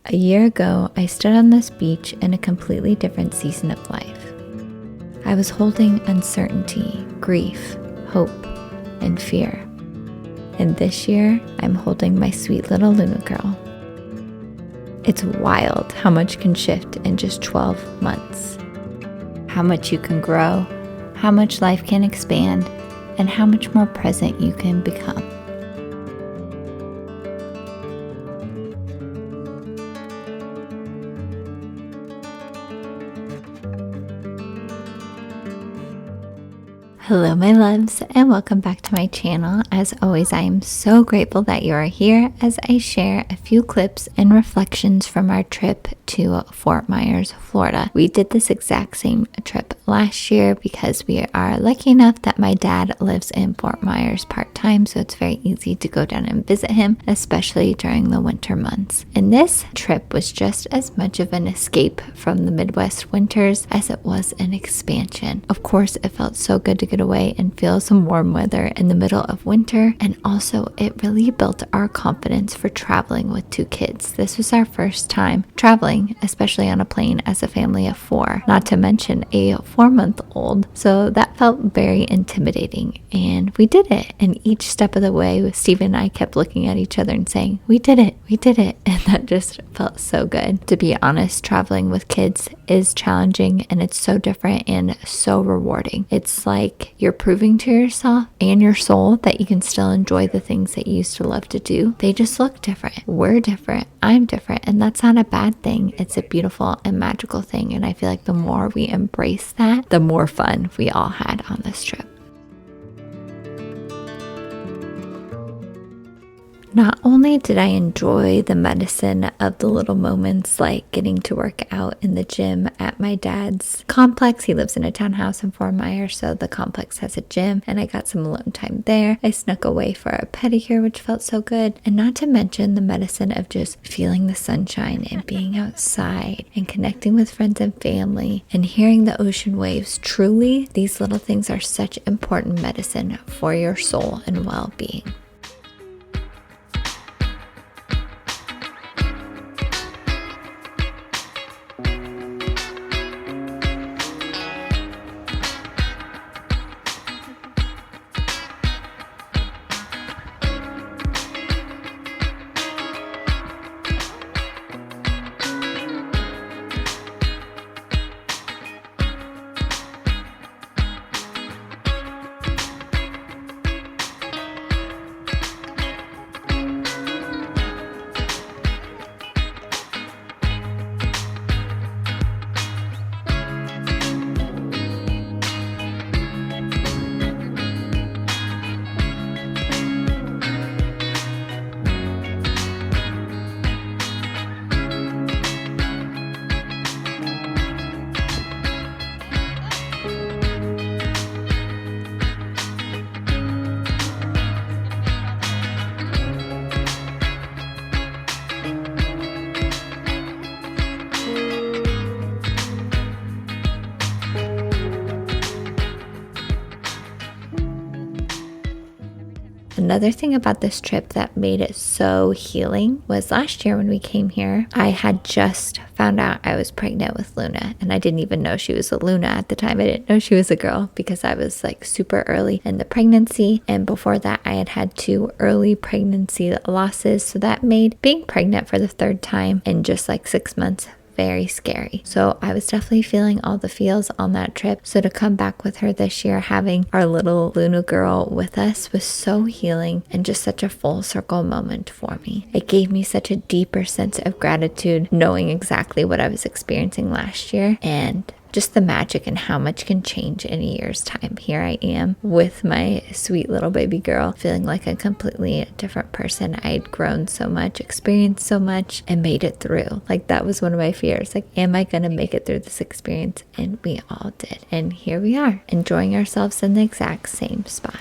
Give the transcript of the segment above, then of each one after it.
A year ago, I stood on this beach in a completely different season of life. I was holding uncertainty, grief, hope, and fear. And this year, I'm holding my sweet little Luna girl. It's wild how much can shift in just 12 months. How much you can grow, how much life can expand, and how much more present you can become. Hello my loves, and welcome back to my channel. As always, I am so grateful that you are here as I share a few clips and reflections from our trip to Fort Myers, Florida. We did this exact same trip last year because we are lucky enough that my dad lives in Fort Myers part-time, so it's very easy to go down and visit him, especially during the winter months. And this trip was just as much of an escape from the Midwest winters as it was an expansion. Of course, it felt so good to get away and feel some warm weather in the middle of winter, and also it really built our confidence for traveling with 2 kids. This was our first time traveling, especially on a plane, as a family of 4, not to mention a 4-month-old, so that felt very intimidating, and we did it. And each step of the way, Steve and I kept looking at each other and saying, we did it, and that just felt so good. To be honest, traveling with kids is challenging, and it's so different and so rewarding. It's like you're proving to yourself and your soul that you can still enjoy the things that you used to love to do. They just look different. We're different. I'm different. And that's not a bad thing. It's a beautiful and magical thing. And I feel like the more we embrace that, the more fun we all had on this trip. Not only did I enjoy the medicine of the little moments, like getting to work out in the gym at my dad's complex. He lives in a townhouse in Fort Myers, so the complex has a gym, and I got some alone time there. I snuck away for a pedicure, which felt so good. And not to mention the medicine of just feeling the sunshine and being outside and connecting with friends and family and hearing the ocean waves. Truly, these little things are such important medicine for your soul and well-being. Another thing about this trip that made it so healing was last year when we came here, I had just found out I was pregnant with Luna, and I didn't even know she was a Luna at the time. I didn't know she was a girl because I was like super early in the pregnancy, and before that I had 2 early pregnancy losses, so that made being pregnant for the 3rd time in just like 6 months very scary. So I was definitely feeling all the feels on that trip. So to come back with her this year, having our little Luna girl with us, was so healing and just such a full circle moment for me. It gave me such a deeper sense of gratitude knowing exactly what I was experiencing last year, and just the magic and how much can change in a year's time. Here I am with my sweet little baby girl, feeling like a completely different person. I had grown so much, experienced so much, and made it through. Like, that was one of my fears. Like, am I going to make it through this experience? And we all did. And here we are, enjoying ourselves in the exact same spot.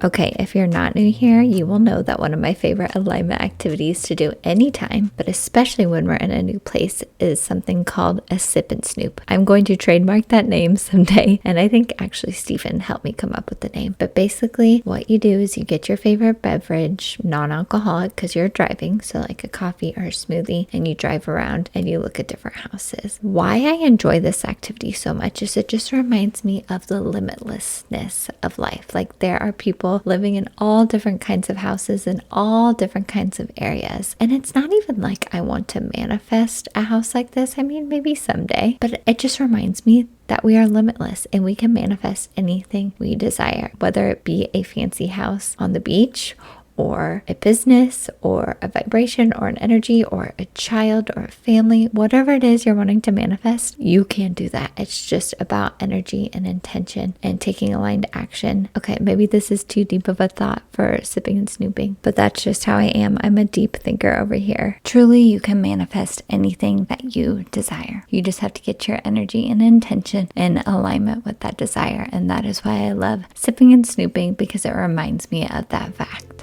Okay, if you're not new here, you will know that one of my favorite alignment activities to do anytime, but especially when we're in a new place, is something called a sip and snoop. I'm going to trademark that name someday, and I think actually Stephen helped me come up with the name. But basically, what you do is you get your favorite beverage, non-alcoholic, because you're driving, so like a coffee or a smoothie, and you drive around and you look at different houses. Why I enjoy this activity so much is it just reminds me of the limitlessness of life. Like, there are people living in all different kinds of houses in all different kinds of areas. And it's not even like I want to manifest a house like this. I mean, maybe someday, but it just reminds me that we are limitless and we can manifest anything we desire, whether it be a fancy house on the beach, or a business, or a vibration, or an energy, or a child, or a family, whatever it is you're wanting to manifest, you can do that. It's just about energy and intention and taking aligned action. Okay, maybe this is too deep of a thought for sipping and snooping, but that's just how I am. I'm a deep thinker over here. Truly, you can manifest anything that you desire. You just have to get your energy and intention in alignment with that desire. And that is why I love sipping and snooping, because it reminds me of that fact.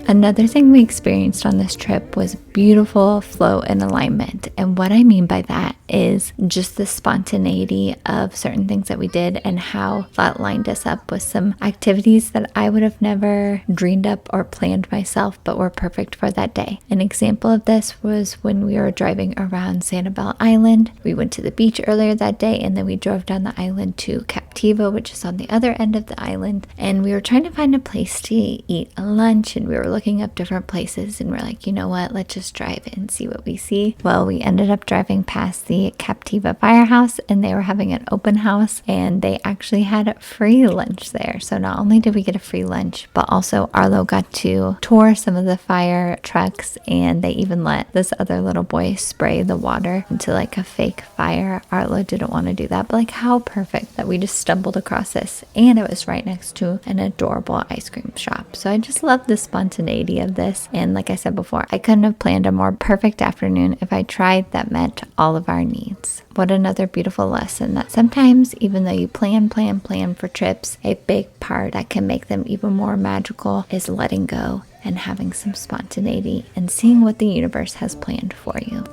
Another thing we experienced on this trip was beautiful flow and alignment. And what I mean by that is just the spontaneity of certain things that we did and how that lined us up with some activities that I would have never dreamed up or planned myself, but were perfect for that day. An example of this was when we were driving around Sanibel Island. We went to the beach earlier that day, and then we drove down the island to Captiva, which is on the other end of the island. And we were trying to find a place to eat a lunch, and we were looking up different places, and we're like, you know what, let's just drive and see what we see. Well, we ended up driving past the Captiva Firehouse, and they were having an open house, and they actually had free lunch there. So not only did we get a free lunch, but also Arlo got to tour some of the fire trucks, and they even let this other little boy spray the water into like a fake fire. Arlo didn't want to do that, but like, how perfect that we just stumbled across this, and it was right next to an adorable ice cream shop. So I just love the spontaneity of this, and like I said before, I couldn't have planned a more perfect afternoon if I tried that met all of our needs. What another beautiful lesson that sometimes, even though you plan for trips, a big part that can make them even more magical is letting go and having some spontaneity and seeing what the universe has planned for you.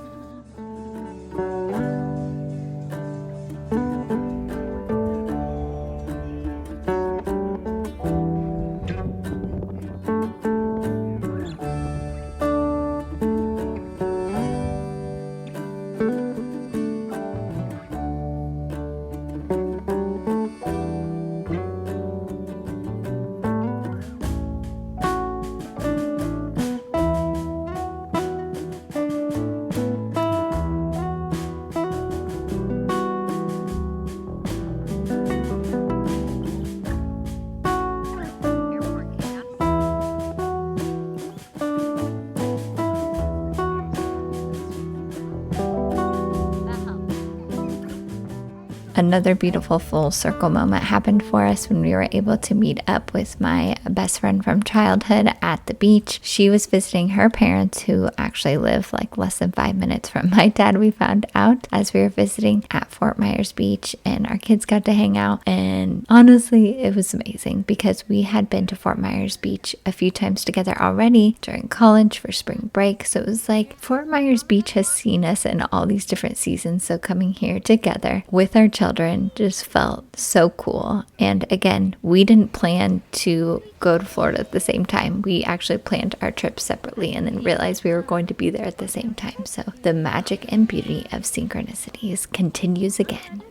Another beautiful full circle moment happened for us when we were able to meet up with my best friend from childhood at the beach. She was visiting her parents, who actually live like less than 5 minutes from my dad, we found out as we were visiting at Fort Myers Beach, and our kids got to hang out. And honestly, it was amazing because we had been to Fort Myers Beach a few times together already during college for spring break. So it was like Fort Myers Beach has seen us in all these different seasons. So coming here together with our children just felt so cool. And again, we didn't plan to go to Florida at the same time. We actually planned our trip separately and then realized we were going to be there at the same time. So the magic and beauty of synchronicities continues again.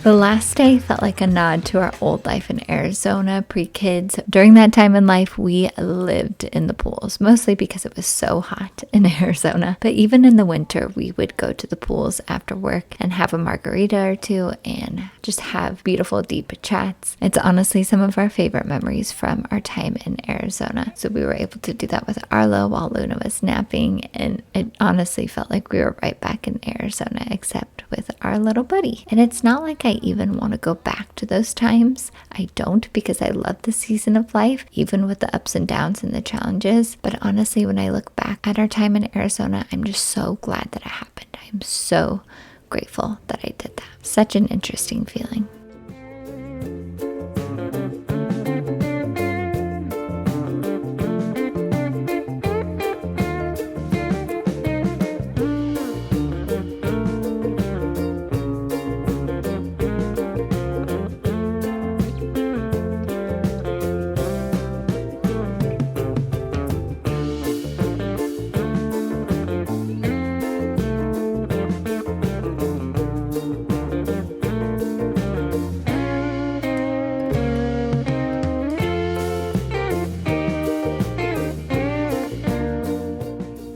The last day felt like a nod to our old life in Arizona pre-kids. During that time in life, we lived in the pools, mostly because it was so hot in Arizona. But even in the winter, we would go to the pools after work and have a margarita or two and just have beautiful, deep chats. It's honestly some of our favorite memories from our time in Arizona. So we were able to do that with Arlo while Luna was napping, and it honestly felt like we were right back in Arizona, except with our little buddy. And it's not like I even want to go back to those times. I don't, because I love the season of life, even with the ups and downs and the challenges. But honestly, when I look back at our time in Arizona, I'm just so glad that it happened. I'm so grateful that I did that. Such an interesting feeling.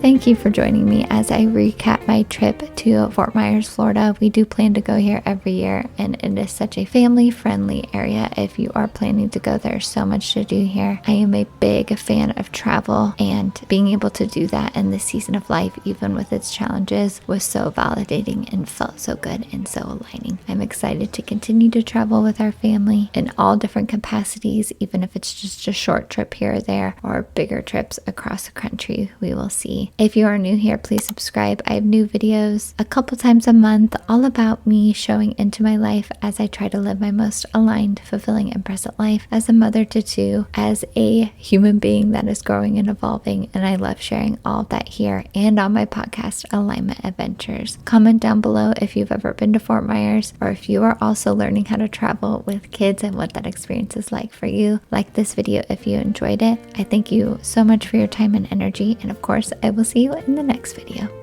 Thank you for joining me as I recap my trip to Fort Myers, Florida. We do plan to go here every year, and it is such a family-friendly area. If you are planning to go, there's so much to do here. I am a big fan of travel, and being able to do that in this season of life, even with its challenges, was so validating and felt so good and so aligning. I'm excited to continue to travel with our family in all different capacities, even if it's just a short trip here or there, or bigger trips across the country. We will see. If you are new here, please subscribe. I have new videos a couple times a month, all about me showing into my life as I try to live my most aligned, fulfilling, and present life as a mother to two, as a human being that is growing and evolving. And I love sharing all of that here and on my podcast, Alignment Adventures. Comment down below if you've ever been to Fort Myers, or if you are also learning how to travel with kids and what that experience is like for you. Like this video if you enjoyed it. I thank you so much for your time and energy. And of course, I will see you in the next video.